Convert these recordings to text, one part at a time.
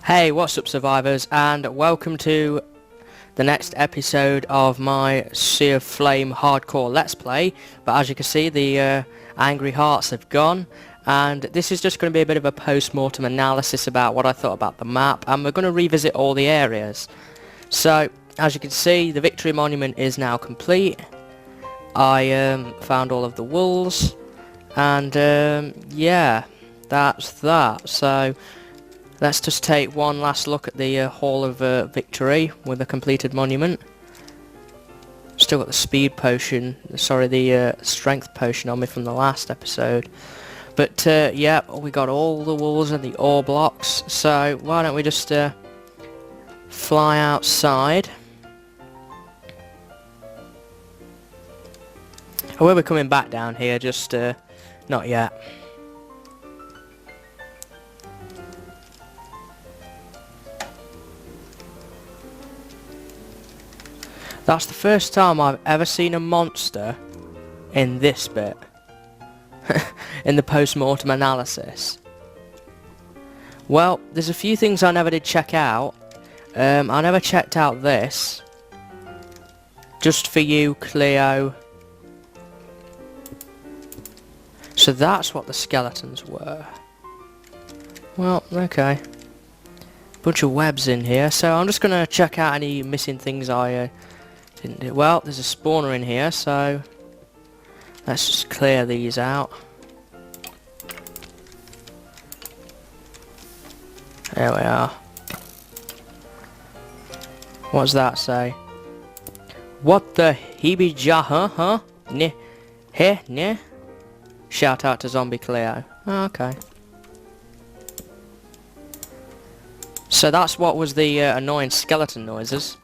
Hey, what's up survivors, and welcome to the next episode of my Sea of Flame hardcore let's play. But as you can see, the angry hearts have gone, and this is just going to be a bit of a post-mortem analysis about what I thought about the map, and we're going to revisit all the areas. So as you can see, the victory monument is now complete. I found all of the wolves, and yeah, that's that. So let's just take one last look at the Hall of Victory with a completed monument. Still got the speed potion, sorry, the strength potion on me from the last episode. But yeah, we got all the walls and the ore blocks, so why don't we just fly outside. I will be coming back down here, just not yet. That's the first time I've ever seen a monster in this bit. In the post-mortem analysis. Well, there's a few things I never did check out. I never checked out this. Just for you, Cleo. So that's what the skeletons were. Well, okay. Bunch of webs in here, so I'm just gonna check out any missing things I didn't do. Well, there's a spawner in here, so let's just clear these out. There we are. What's that say? What the heebie-jah, huh? Neh, heh, neh? Shout out to Zombie Cleo. Oh, okay. So that's what was the annoying skeleton noises.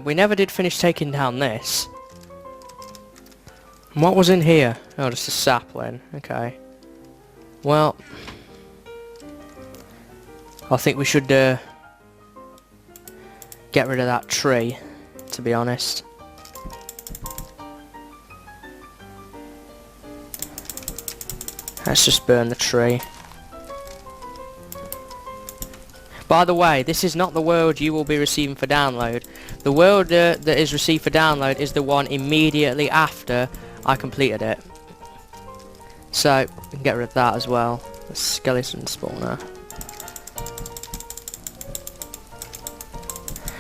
We never did finish taking down this. What was in here? Oh, just a sapling. Okay. Well, I think we should get rid of that tree, to be honest. Let's just burn the tree. By the way, this is not the world you will be receiving for download. The world that is received for download is the one immediately after I completed it. So, we can get rid of that as well. The skeleton spawner.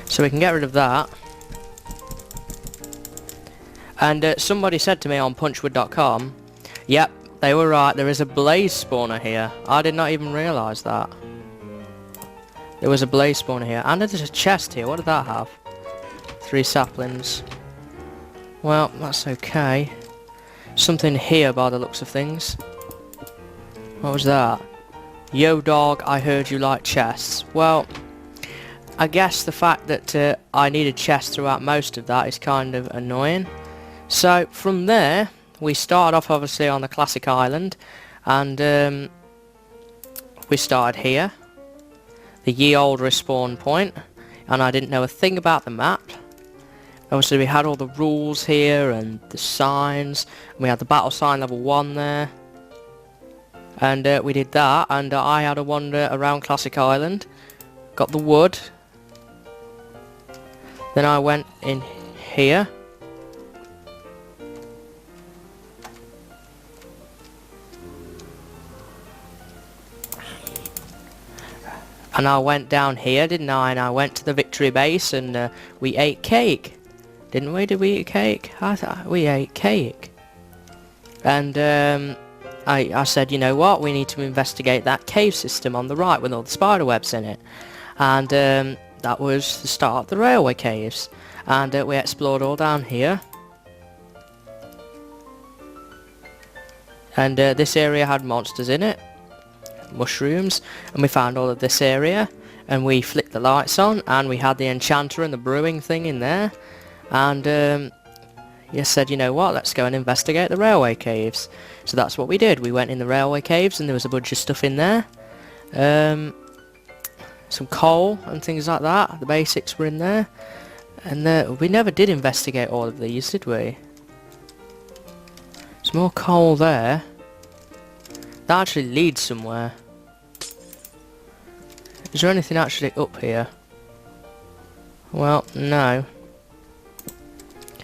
So we can get rid of that. And somebody said to me on punchwood.com, yep, they were right, there is a blaze spawner here. I did not even realise that. There was a blaze spawner here, and there's a chest here. What did that have? 3 saplings. Well, that's okay. Something here by the looks of things. What was that? Yo dog, I heard you like chests. Well, I guess the fact that I needed chests throughout most of that is kind of annoying. So, from there, we started off obviously on the classic island, and we started here. The ye old respawn point, and I didn't know a thing about the map. Obviously we had all the rules here and the signs, and we had the battle sign level 1 there, and we did that, and I had a wander around Classic Island, got the wood, then I went in here, and I went down here, didn't I? And I went to the victory base, and we ate cake. Didn't we? Did we eat cake? I thought we ate cake. And I said, you know what? We need to investigate that cave system on the right with all the spider webs in it. And that was the start of the railway caves. And we explored all down here. And this area had monsters in it. Mushrooms, and we found all of this area, and we flicked the lights on, and we had the enchanter and the brewing thing in there, and you said, you know what, let's go and investigate the railway caves. So that's what we did. We went in the railway caves, and there was a bunch of stuff in there, some coal and things like that. The basics were in there, and we never did investigate all of these, did we? There's more coal there. That actually leads somewhere. Is there anything actually up here? Well, no.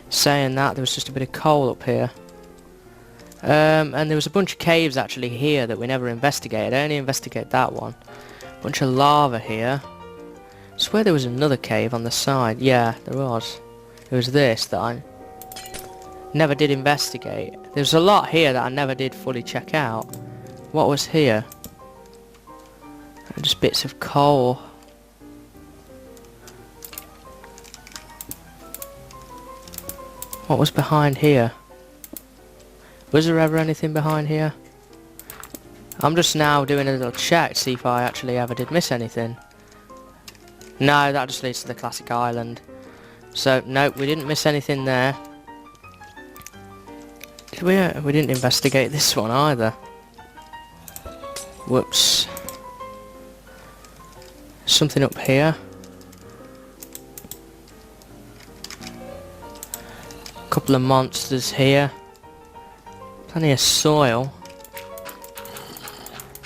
Saying that, there was just a bit of coal up here. And there was a bunch of caves actually here that we never investigated. I only investigated that one. Bunch of lava here. I swear there was another cave on the side. Yeah, there was. It was this that I never did investigate. There's a lot here that I never did fully check out. What was here? Just bits of coal. What was behind here? Was there ever anything behind here? I'm just now doing a little check to see if I actually ever did miss anything. No, that just leads to the classic island. So, nope, we didn't miss anything there. Did we? We didn't investigate this one either. Whoops. Something up here. Couple of monsters here. Plenty of soil.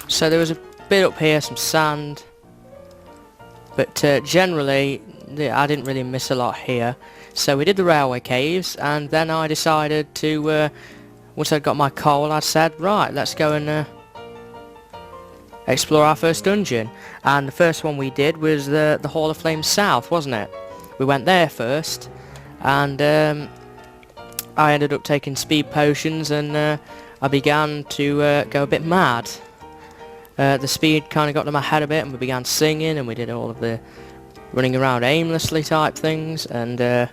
So there was a bit up here, some sand. But generally, I didn't really miss a lot here. So we did the railway caves, and then I decided to, once I'd got my coal, I said, right, let's go and explore our first dungeon. And the first one we did was the Hall of Flame South, wasn't it? We went there first, and I ended up taking speed potions, and I began to go a bit mad. The speed kind of got to my head a bit, and we began singing, and we did all of the running around aimlessly type things, and I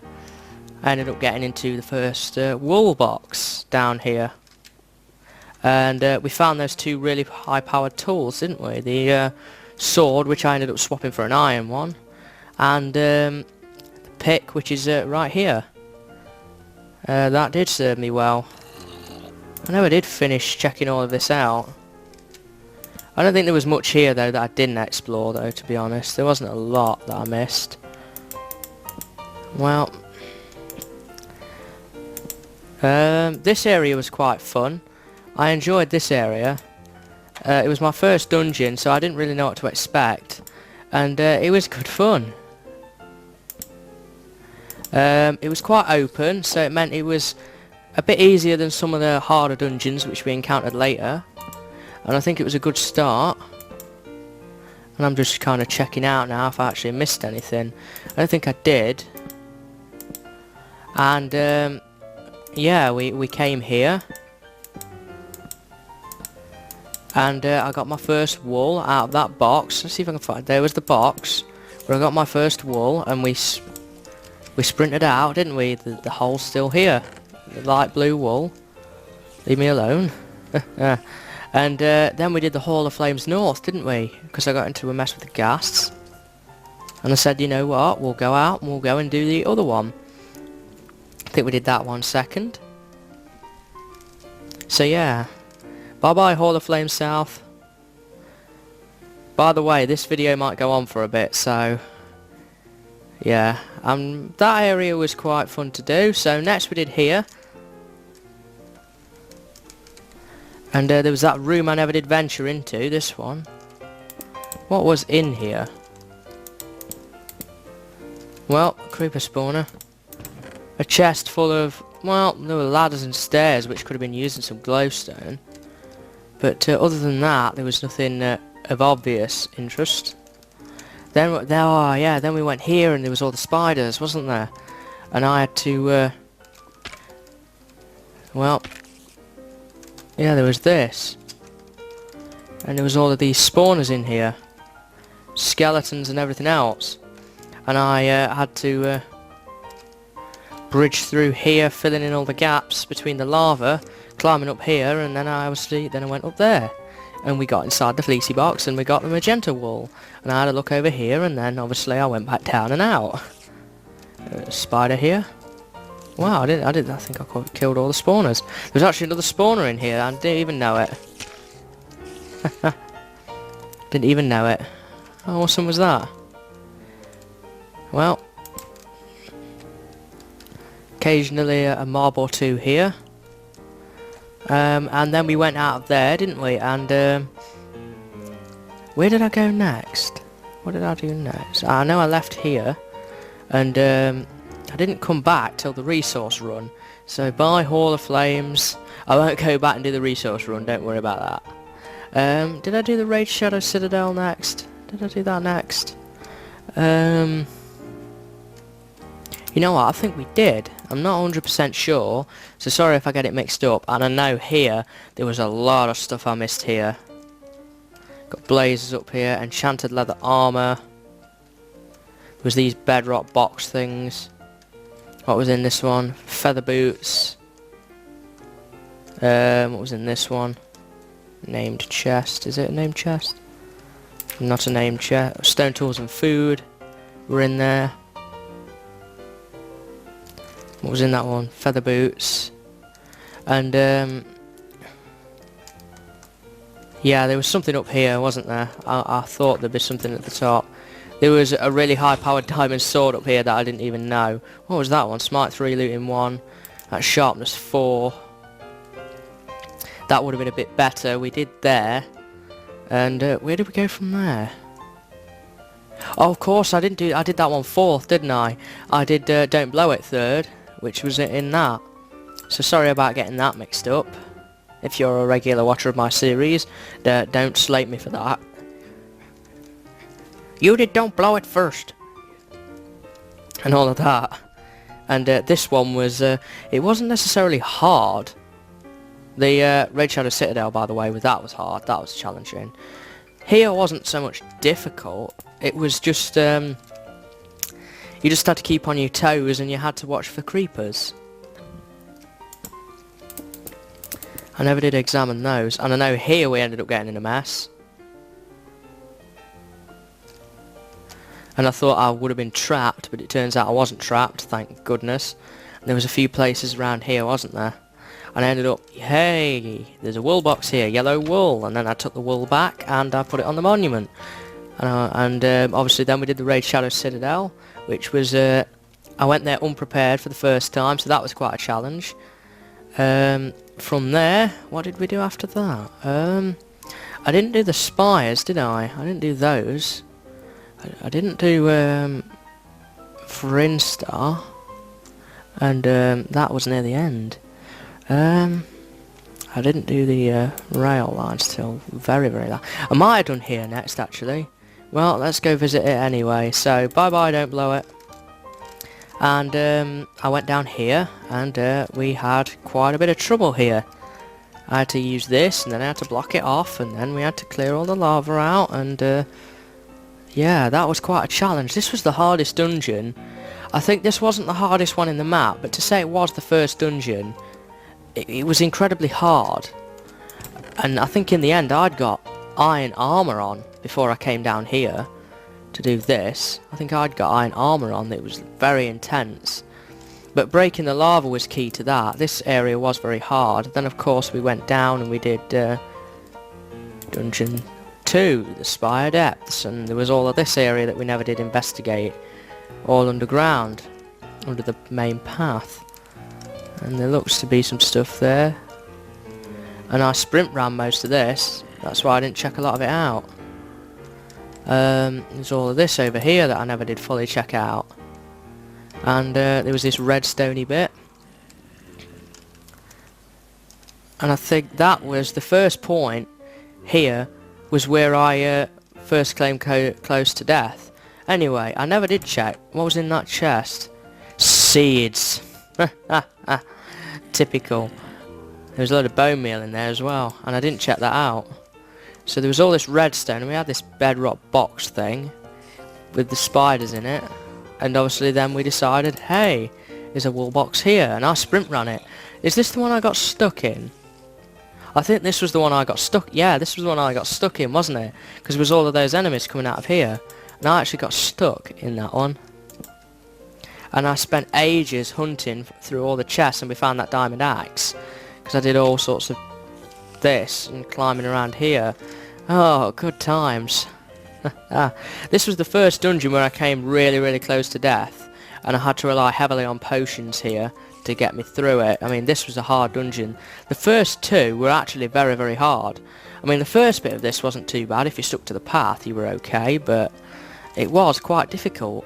ended up getting into the first wool box down here. And we found those two really high-powered tools, didn't we? The sword, which I ended up swapping for an iron one, and the pick, which is right here. That did serve me well. I never did finish checking all of this out. I don't think there was much here though that I didn't explore though, to be honest. There wasn't a lot that I missed. Well, this area was quite fun. I enjoyed this area. It was my first dungeon, so I didn't really know what to expect, and it was good fun. It was quite open, so it meant it was a bit easier than some of the harder dungeons which we encountered later, and I think it was a good start. And I'm just kind of checking out now if I actually missed anything. I don't think I did. And yeah, we came here, and I got my first wool out of that box. Let's see if I can find. There was the box where I got my first wool, and we sprinted out, didn't we? The hole's still here. The light blue wool. Leave me alone. And then we did the Hall of Flames North, didn't we? Because I got into a mess with the gas. And I said, you know what? We'll go out and we'll go and do the other one. I think we did that one second. So yeah. Bye-bye Hall of Flames South. By the way, this video might go on for a bit, so yeah, that area was quite fun to do. So next we did here, and there was that room I never did venture into, this one. What was in here? Well, creeper spawner. A chest full of, well, there were ladders and stairs which could have been used in some glowstone, but other than that there was nothing of obvious interest. Then then we went here, and there was all the spiders, wasn't there? And I had to, well, yeah, there was this. And there was all of these spawners in here. Skeletons and everything else. And I had to bridge through here, filling in all the gaps between the lava, climbing up here, and then I went up there. And we got inside the fleecy box, and we got the magenta wool. And I had a look over here, and then obviously I went back down and out. Spider here. Wow, I think I killed all the spawners. There's actually another spawner in here. I didn't even know it. Didn't even know it. How awesome was that? Well, occasionally a mob or two here. And then we went out of there, didn't we? And where did I go next? What did I do next? I know I left here, and I didn't come back till the resource run. So bye Hall of Flames. I won't go back and do the resource run, don't worry about that. Did I do the Raid Shadow Citadel next? Did I do that next? You know what, I think we did. I'm not 100% sure, so sorry if I get it mixed up. And I know here, there was a lot of stuff I missed here. Got blazers up here, enchanted leather armour. There was these bedrock box things. What was in this one? Feather boots. What was in this one? Named chest. Is it a named chest? Not a named chest. Stone tools and food were in there. What was in that one? Feather boots. And yeah, there was something up here, wasn't there? I thought there'd be something at the top. There was a really high powered diamond sword up here that I didn't even know. What was that one? Smite 3, looting 1. That's sharpness 4. That would have been a bit better. We did there. And where did we go from there? Oh, of course, I did that one 4th, didn't I? I did Don't Blow It 3rd, which was in that. So sorry about getting that mixed up. If you're a regular watcher of my series, don't slate me for that. You did Don't Blow It first. And all of that. And this one was, it wasn't necessarily hard. The Raid Shadow Citadel, by the way, that was hard, that was challenging. Here wasn't so much difficult, it was just, you just had to keep on your toes and you had to watch for creepers. I never did examine those, and I know here we ended up getting in a mess. And I thought I would have been trapped, but it turns out I wasn't trapped, thank goodness. And there was a few places around here, wasn't there? And I ended up, hey, there's a wool box here, yellow wool, and then I took the wool back and I put it on the monument. And obviously then we did the Raid Shadow Citadel, which was, I went there unprepared for the first time, so that was quite a challenge. From there, what did we do after that? I didn't do the spires, did I? I didn't do those. I didn't do Frinstar, and that was near the end. I didn't do the rail lines till very, very late. I might have done here next, actually. Well, let's go visit it anyway. So, bye-bye, Don't Blow It. And I went down here, and we had quite a bit of trouble here. I had to use this, and then I had to block it off, and then we had to clear all the lava out, and yeah, that was quite a challenge. This was the hardest dungeon. I think this wasn't the hardest one in the map, but to say it was the first dungeon, it was incredibly hard. And I think in the end I'd got iron armour on before I came down here to do this. I think I'd got iron armour on. It was very intense. But breaking the lava was key to that. This area was very hard. Then of course we went down and we did Dungeon 2, the Spire Depths, and there was all of this area that we never did investigate. All underground, under the main path. And there looks to be some stuff there. And I sprint ran most of this. That's why I didn't check a lot of it out. There's all of this over here that I never did fully check out. And there was this redstone-y bit. And I think that was the first point here was where I first came close to death. Anyway, I never did check. What was in that chest? Seeds. Typical. There was a load of bone meal in there as well, and I didn't check that out. So there was all this redstone, and we had this bedrock box thing with the spiders in it. And obviously then we decided, hey, there's a wool box here, and I sprint ran it. Is this the one I got stuck in? I think this was the one I got stuck. Yeah, this was the one I got stuck in, wasn't it? Because there was all of those enemies coming out of here, and I actually got stuck in that one. And I spent ages hunting through all the chests, and we found that diamond axe. Because I did all sorts of this and climbing around here. Oh, good times. This was the first dungeon where I came really, really close to death, and I had to rely heavily on potions here to get me through it. I mean, this was a hard dungeon. The first two were actually very, very hard. I mean, the first bit of this wasn't too bad. If you stuck to the path, you were okay, but it was quite difficult.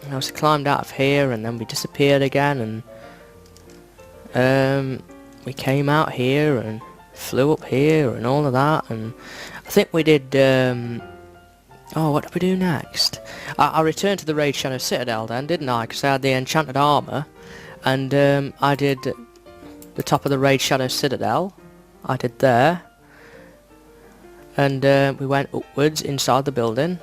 I was climbed out of here and then we disappeared again, and we came out here and flew up here and all of that, and I think we did oh, what did we do next? I returned to the Raid Shadow Citadel then, didn't I? Because I had the enchanted armour, and I did the top of the Raid Shadow Citadel. I did there, and we went upwards inside the building.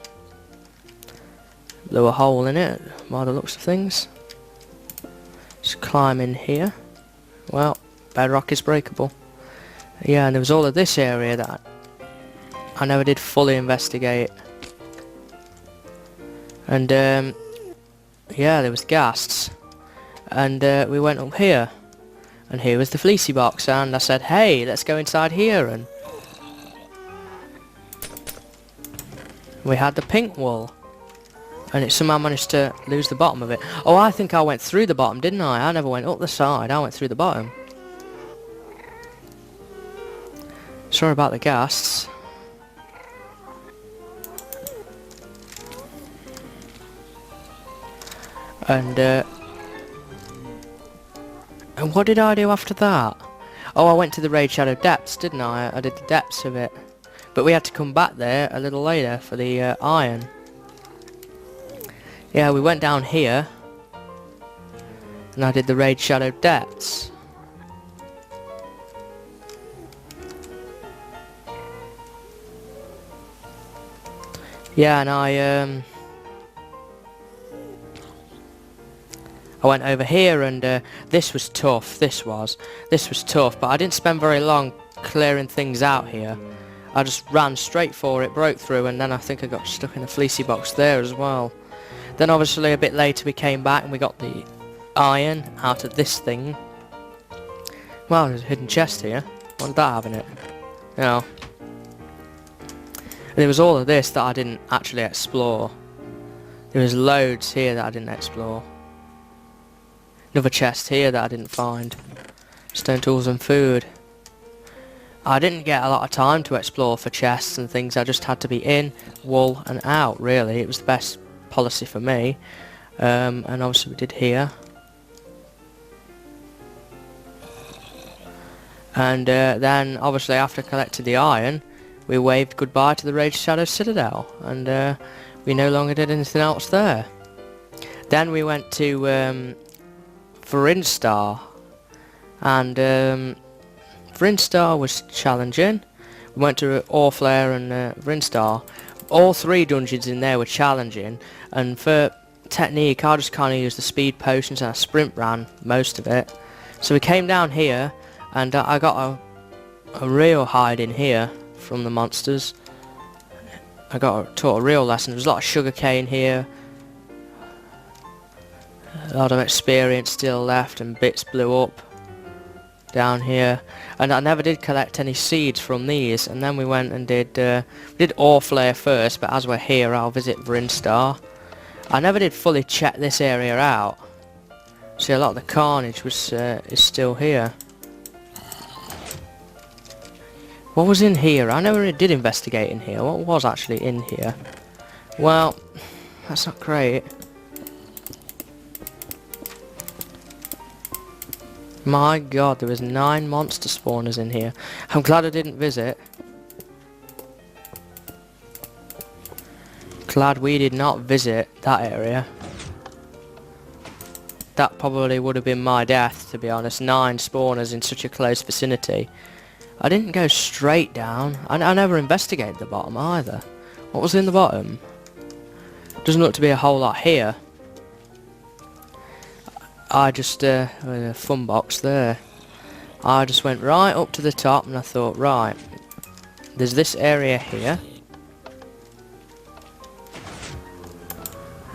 Blew a hole in it by the looks of things. Just climb in here. Well, bedrock is breakable. Yeah, and there was all of this area that I never did fully investigate. And yeah, there was ghasts, and we went up here, and here was the fleecy box, and I said, hey, let's go inside here, and we had the pink wool, and it somehow managed to lose the bottom of it. Oh, I think I went through the bottom, didn't I? I never went up the side, I went through the bottom. Sorry about the ghasts. And what did I do after that? Oh, I went to the Raid Shadow Depths, didn't I? I did the depths of it. But we had to come back there a little later for the iron. Yeah, we went down here, and I did the Raid Shadow Depths. Yeah, and I went over here, and this was tough. This was tough, but I didn't spend very long clearing things out here. I just ran straight for it, broke through, and then I think I got stuck in a fleecy box there as well. Then obviously a bit later we came back and we got the iron out of this thing. Well, there's a hidden chest here. What did that have in it? No. And there was all of this that I didn't actually explore. There was loads here that I didn't explore. Another chest here that I didn't find. Stone tools and food. I didn't get a lot of time to explore for chests and things. I just had to be in, wool and out, really. It was the best policy for me. And obviously we did here. And then obviously after I collected the iron, we waved goodbye to the Raid Shadow Citadel, and we no longer did anything else there. Then we went to Vrinstar, and Vrinstar was challenging. We went to Orflair and Vrinstar. All three dungeons in there were challenging, and for technique I just kind of used the speed potions and I sprint ran most of it. So we came down here, and I got a real hide in here from the monsters. I got taught a real lesson. There was a lot of sugar cane here, a lot of experience still left, and bits blew up down here, and I never did collect any seeds from these. And then we went and did Orflair first, but as we're here I'll visit Vrinstar. I never did fully check this area out. See, a lot of the carnage was is still here. What was in here? I never really did investigate in here. What was actually in here? Well, that's not great. My god, there was 9 monster spawners in here. I'm glad I didn't visit. Glad we did not visit that area. That probably would have been my death, to be honest. 9 spawners in such a close vicinity. I didn't go straight down. I never investigated the bottom either. What was in the bottom? Doesn't look to be a whole lot here. I just, a fun box there. I just went right up to the top and I thought, right, there's this area here.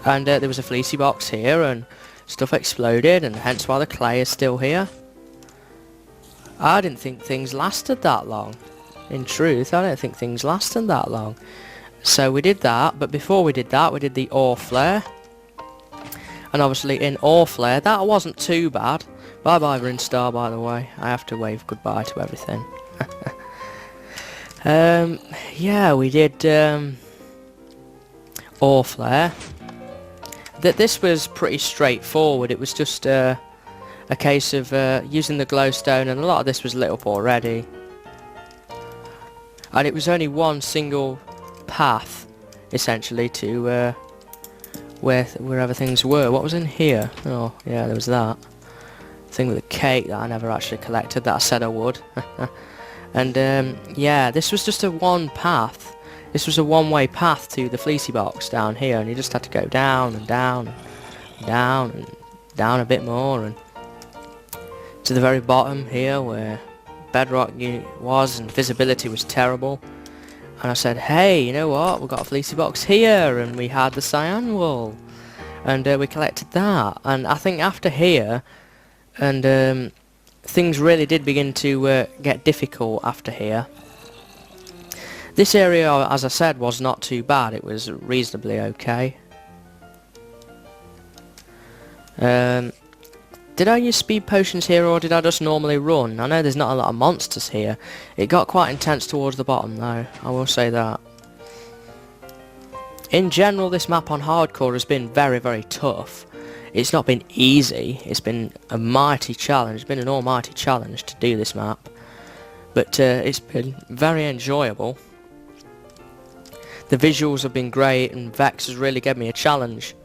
And there was a fleecy box here, and stuff exploded, and hence why the clay is still here. I didn't think things lasted that long. In truth, I don't think things lasted that long. So we did that, but before we did that, we did the Orflair. And obviously in Orflair, that wasn't too bad. Bye bye Vrinstar, by the way. I have to wave goodbye to everything. Yeah, we did ore flare. This was pretty straightforward. It was just a case of using the glowstone, and a lot of this was lit up already. And it was only one single path, essentially, to wherever things were. What was in here? Oh, yeah, there was that thing with the cake that I never actually collected, that I said I would. And yeah, this was just a one path. This was a one-way path to the fleecy box down here, and you just had to go down and down and down and down a bit more, and to the very bottom here where bedrock was and visibility was terrible. And I said, hey, you know what, we've got a fleecy box here, and we had the cyan wool, and we collected that. And I think after here, and things really did begin to get difficult after here. This area, as I said, was not too bad. It was reasonably okay. Did I use speed potions here, or did I just normally run? I know there's not a lot of monsters here. It got quite intense towards the bottom though, I will say that. In general, this map on hardcore has been very, very tough. It's not been easy. It's been a mighty challenge. It's been an almighty challenge to do this map. But it's been very enjoyable. The visuals have been great, and Vechs has really given me a challenge.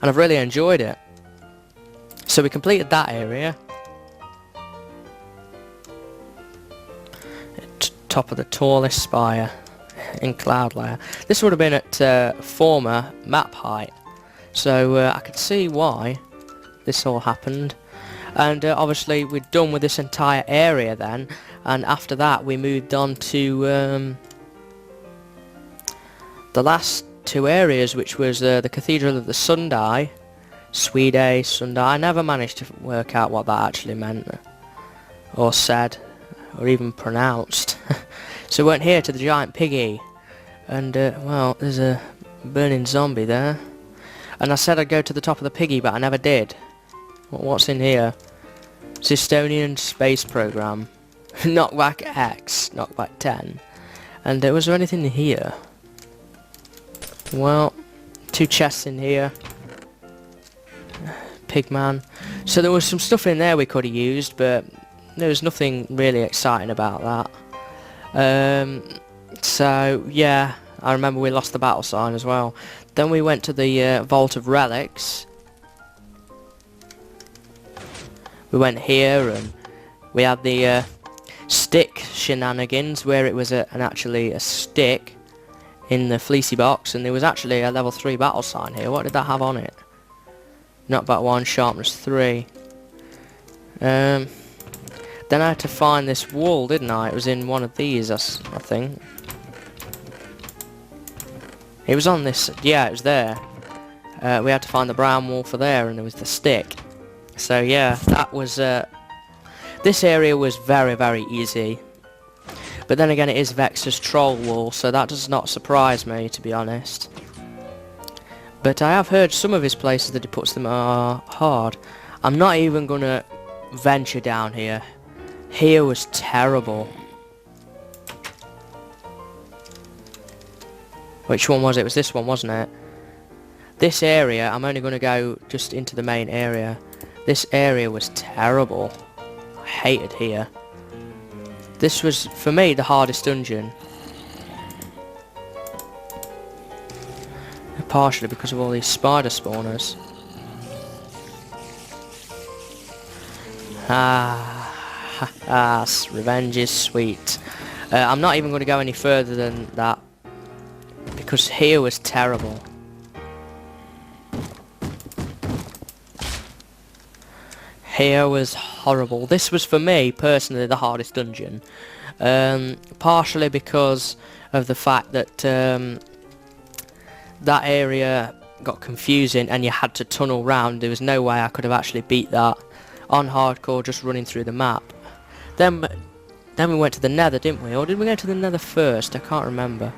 And I've really enjoyed it. So we completed that area. Top of the tallest spire in cloud layer. This would have been at former map height. So I could see why this all happened. And obviously we're done with this entire area then. And after that we moved on to the last two areas, which was the Cathedral of the Sunday. Swede Sunday. I never managed to work out what that actually meant, or said, or even pronounced. So we went here to the giant piggy, and well, there's a burning zombie there. And I said I'd go to the top of the piggy, but I never did. What's in here? Estonian space program. Knockback X, knockback 10. And was there anything in here? Well, two chests in here. Pigman. So there was some stuff in there we could have used, but there was nothing really exciting about that. So yeah, I remember we lost the battle sign as well. Then we went to the Vault of Relics. We went here and we had the stick shenanigans, where it was actually a stick in the fleecy box, and there was actually a level 3 battle sign here. What did that have on it? Knockback 1, sharpness 3. Then I had to find this wool, didn't I? It was in one of these, I think. It was on this, yeah, it was there. We had to find the brown wool for there, and there was the stick. So yeah, that was, this area was very, very easy. But then again, it is Vechs's troll wool, so that does not surprise me, to be honest. But I have heard some of his places that he puts them are hard. I'm not even going to venture down here. Here was terrible. Which one was it? It was this one, wasn't it? This area, I'm only going to go just into the main area. This area was terrible. I hated here. This was, for me, the hardest dungeon. Partially because of all these spider spawners. Revenge is sweet. I'm not even going to go any further than that, because here was terrible. Here was horrible. This was, for me personally, the hardest dungeon. Partially because of the fact that that area got confusing and you had to tunnel round. There was no way I could have actually beat that on hardcore just running through the map. Then we went to the nether, didn't we? Or did we go to the nether first? I can't remember.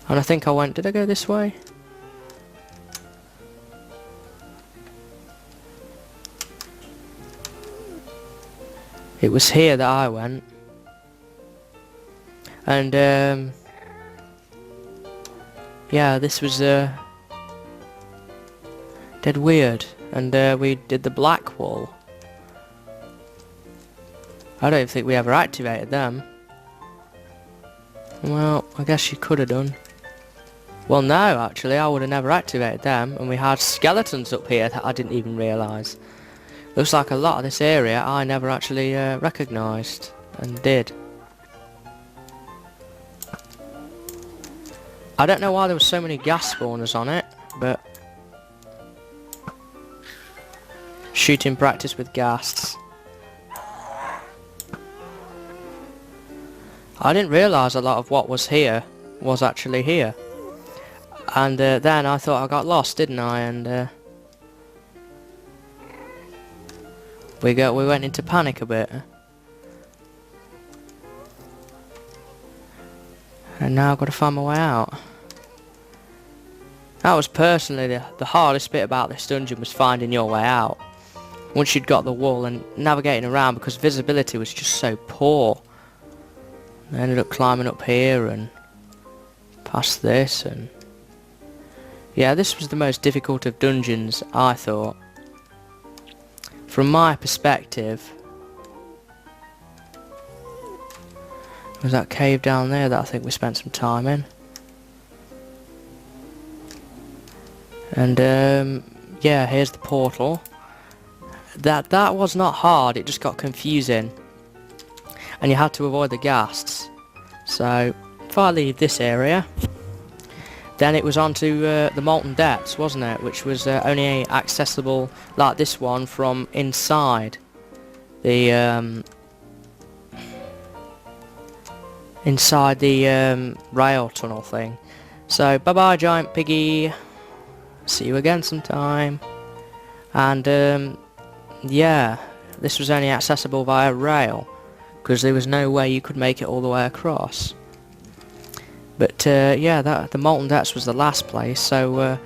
And I think I went, did I go this way? It was here that I went. And yeah, this was dead weird. And we did the black wall. I don't think we ever activated them. Well, I guess you could have done. Well, no, actually, I would have never activated them, and we had skeletons up here that I didn't even realise. Looks like a lot of this area I never actually recognised, and did. I don't know why there were so many gas spawners on it, but... shooting practice with gas. I didn't realise a lot of what was here was actually here. And then I thought I got lost, didn't I? And we went into panic a bit. And now I've got to find my way out. That was personally the hardest bit about this dungeon, was finding your way out. Once you'd got the wall and navigating around, because visibility was just so poor. I ended up climbing up here and past this, and yeah, this was the most difficult of dungeons, I thought. From my perspective, was that cave down there that I think we spent some time in. And yeah, here's the portal. That was not hard, it just got confusing. And you had to avoid the ghasts. So, if I leave this area, then it was on to the Molten Depths, wasn't it? Which was only accessible, like this one, from inside the rail tunnel thing. So, bye-bye, giant piggy. See you again sometime. And yeah, this was only accessible via rail, because there was no way you could make it all the way across. But yeah, the Molten Depths was the last place, so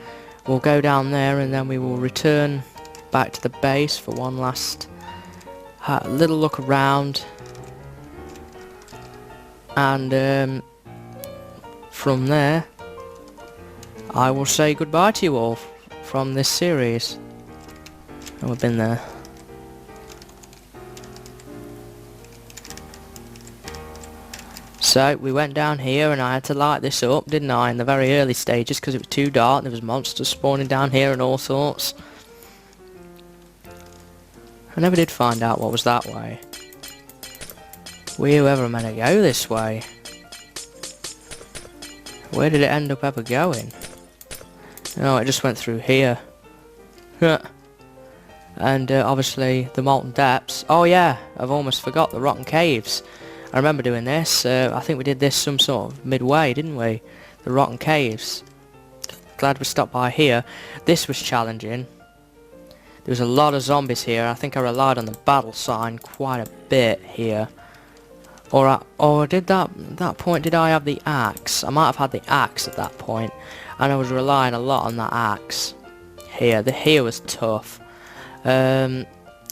we'll go down there and then we will return back to the base for one last little look around. And from there, I will say goodbye to you all from this series. And we've been there. So we went down here and I had to light this up, didn't I, in the very early stages, because it was too dark. There was monsters spawning down here and all sorts. I never did find out what was that way. Were you ever meant to go this way? Where did it end up ever going? No, it just went through here. And obviously the Molten Depths. Oh yeah, I've almost forgot the Rotten Caves. I remember doing this. I think we did this some sort of midway, didn't we? The Rotten Caves. Glad we stopped by here. This was challenging. There was a lot of zombies here. I think I relied on the battle sign quite a bit here. Or did that point, did I have the axe? I might have had the axe at that point, and I was relying a lot on that axe. Here was tough.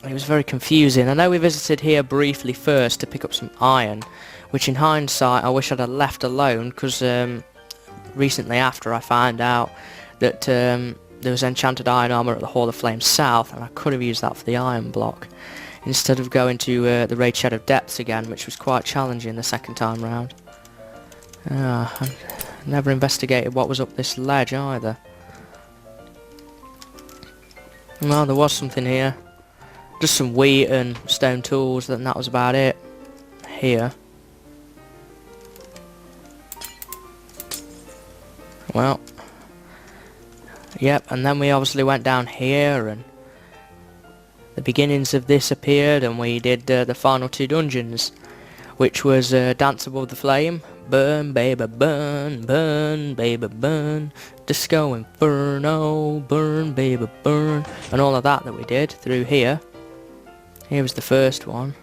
It was very confusing. I know we visited here briefly first to pick up some iron, which in hindsight I wish I'd have left alone, because recently after I found out that there was enchanted iron armour at the Hall of Flame South, and I could have used that for the iron block instead of going to the Raid Shed of Depths again, which was quite challenging the second time round. I never investigated what was up this ledge either. Well, there was something here. Just some wheat and stone tools, and that was about it. Here. Well. Yep, and then we obviously went down here, and the beginnings of this appeared, and we did the final two dungeons, which was Dance Above the Flame, Burn Baby Burn, Burn Baby Burn, Disco Inferno, Burn Baby Burn, and all of that we did through here. Here was the first one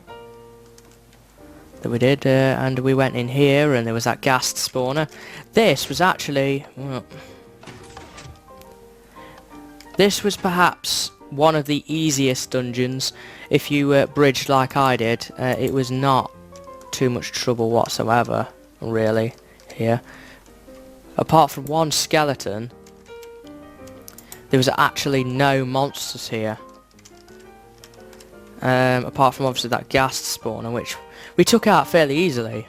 that we did, and we went in here and there was that ghast spawner. This was actually, well, this was perhaps one of the easiest dungeons. If you bridged like I did, it was not too much trouble whatsoever. really, here. Apart from one skeleton, there was actually no monsters here. Apart from obviously that ghast spawner, which we took out fairly easily.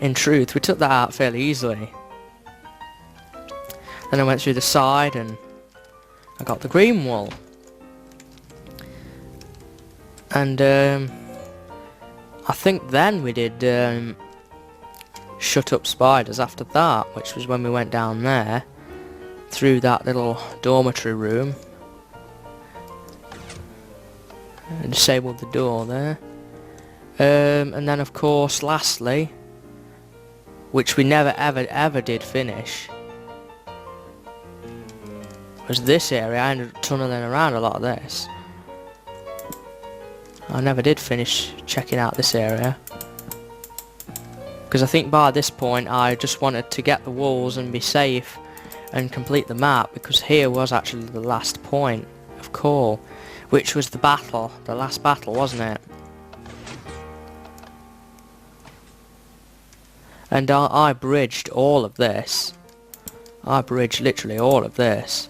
In truth, we took that out fairly easily. Then I went through the side and I got the green wool. And I think then we did shut up spiders after that, which was when we went down there through that little dormitory room and disabled the door there. And then of course lastly, which we never ever did finish, was this area. I ended up tunneling around a lot of this. I never did finish checking out this area, because I think by this point I just wanted to get the walls and be safe and complete the map, because here was actually the last point of call, which was the battle, the last battle, wasn't it? And I bridged all of this. I bridged literally all of this.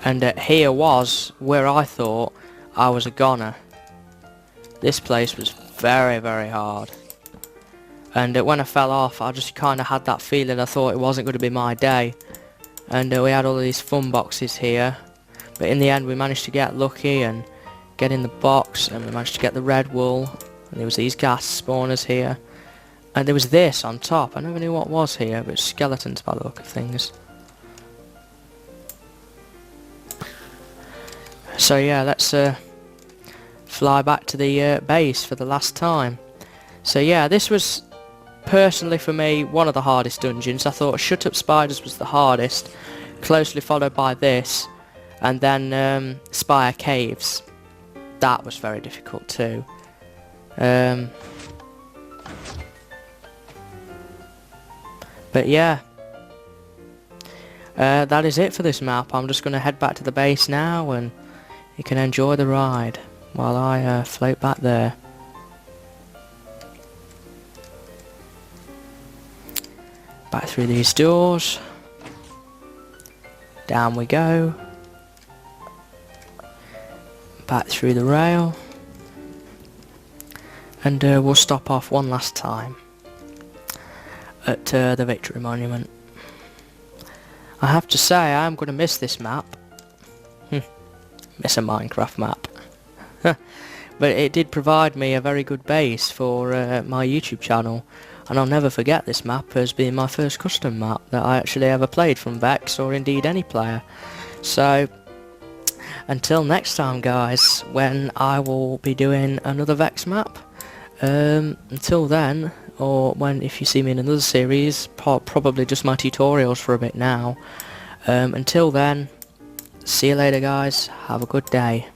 And here was where I thought I was a goner. This place was very, very hard. And when I fell off, I just kind of had that feeling. I thought it wasn't going to be my day. And we had all of these fun boxes here. But in the end, we managed to get lucky and get in the box. And we managed to get the red wool. And there was these ghast spawners here. And there was this on top. I never knew what was here, but skeletons by the look of things. So yeah, let's fly back to the base for the last time. So yeah, this was personally for me one of the hardest dungeons. I thought Shut Up Spiders was the hardest, closely followed by this, and then Spire Caves. That was very difficult too. But yeah, that is it for this map. I'm just going to head back to the base now, and you can enjoy the ride while I float back there. Back through these doors. Down we go. Back through the rail. And we'll stop off one last time at the Victory Monument. I have to say, I am going to miss this map. Miss a Minecraft map. But it did provide me a very good base for my YouTube channel, and I'll never forget this map as being my first custom map that I actually ever played from Vechs, or indeed any player. So until next time guys, when I will be doing another Vechs map, until then, or when, if you see me in another series, probably just my tutorials for a bit now. Until then, see you later guys, have a good day.